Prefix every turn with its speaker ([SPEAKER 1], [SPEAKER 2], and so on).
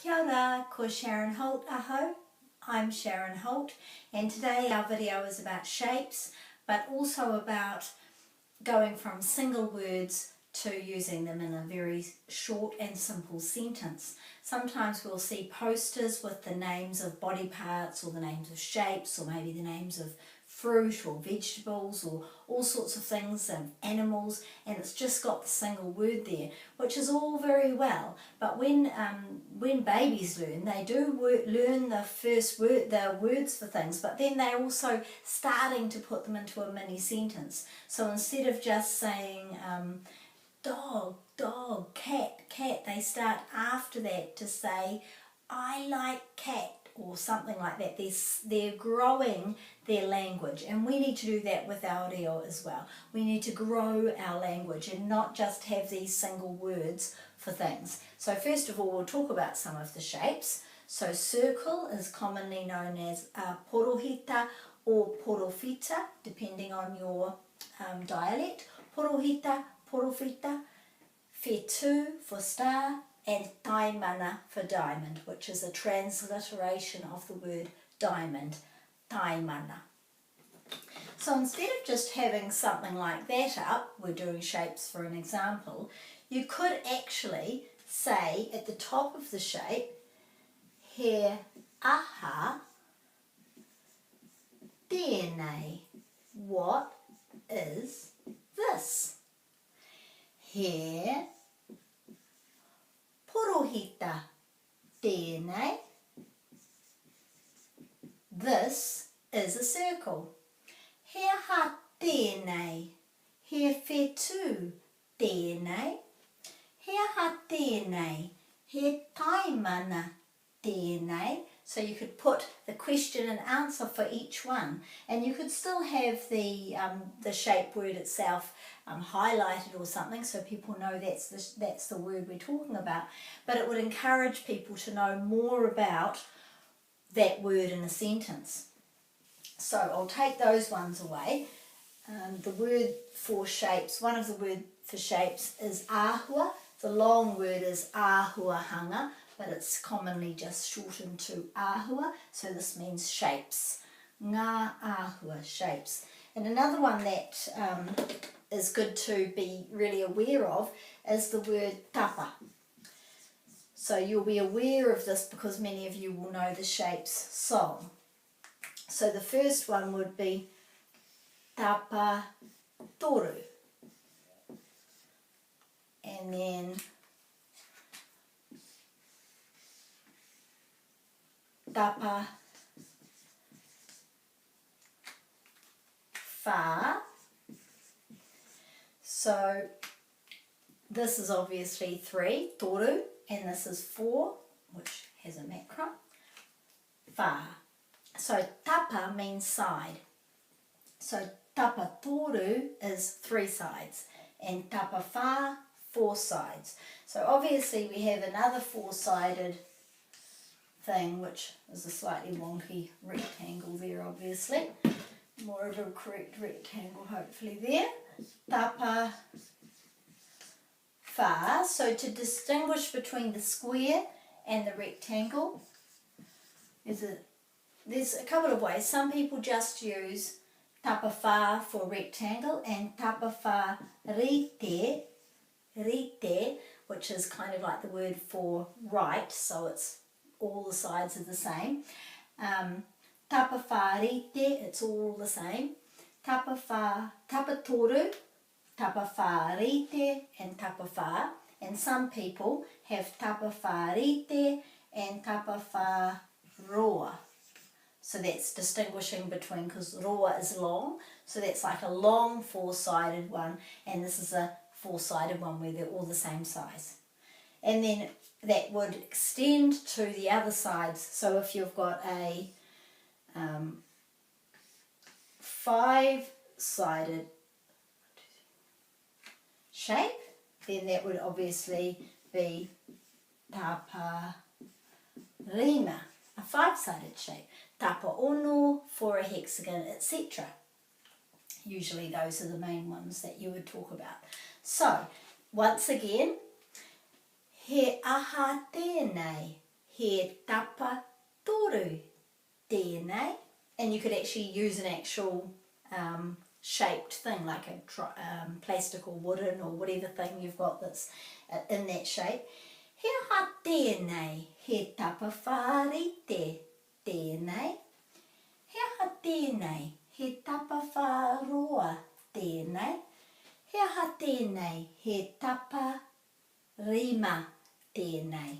[SPEAKER 1] Kia ora, ko Sharon Holt aho. I'm Sharon Holt, and today our video is about shapes, but also about going from single words to using them in a very short and simple sentence. Sometimes we'll see posters with the names of body parts or the names of shapes or maybe the names of fruit or vegetables or all sorts of things and animals, and it's just got the single word there, which is all very well, but when babies learn, they do learn the first word, the words for things, but then they're also starting to put them into a mini sentence. So instead of just saying dog, dog, cat, cat, they start after that to say I like cat or something like that. They're growing their language, and we need to do that with our reo as well. We need to grow our language and not just have these single words for things. So first of all, we'll talk about some of the shapes. So circle is commonly known as porohita or porofita, depending on your dialect. Porohita, porofita, whetū for star, and taimana for diamond, which is a transliteration of the word diamond, taimana. So instead of just having something like that up, we're doing shapes for an example, you could actually say at the top of the shape, he aha tēnei, what is this? He porohita tēnei, this is a circle. He aha tēnei, he whetū tēnei, he aha tēnei, he taimana tēnei. So you could put the question and answer for each one, and you could still have the shape word itself highlighted or something, so people know that's the word we're talking about. But it would encourage people to know more about that word in a sentence. So I'll take those ones away. The word for shapes, one of the words for shapes is āhua. The long word is āhuahanga, but it's commonly just shortened to āhua, so this means shapes. Ngā āhua, shapes. And another one that is good to be really aware of is the word tapa. So you'll be aware of this because many of you will know the shapes song. So the first one would be tapa toru. And then tapa whā. So this is obviously 3, toru, and this is 4, which has a macron, whā. So tapa means side. So tapa toru is 3 sides, and tapa whā, 4 sides. So obviously we have another 4-sided thing, which is a slightly wonky rectangle there, obviously. More of a correct rectangle hopefully there. Tapa whā. So to distinguish between the square and the rectangle, there's a couple of ways. Some people just use tapa whā for rectangle and tapa whā rite, which is kind of like the word for right, so it's all the sides are the same. Tapa whā rite, it's all the same. Tapa toru, tapa whā rite, and tapa whā. And some people have tapa whā rite and tapa whā roa. So that's distinguishing between, because roa is long, so that's like a long 4-sided one, and this is a 4-sided one where they're all the same size. And then that would extend to the other sides. So if you've got a 5-sided shape, then that would obviously be tapa rima, a 5-sided shape. Tapa ono for a hexagon, etc. Usually those are the main ones that you would talk about. So, once again, he aha tēnei, he tapa toru tēnei. And you could actually use an actual shaped thing, like a plastic or wooden or whatever thing you've got that's in that shape. He aha tēnei, he tapa whārite tēnei. He aha tēnei, he tapa whāroa tēnei. He aha tēnei, he tapa rima tēnei.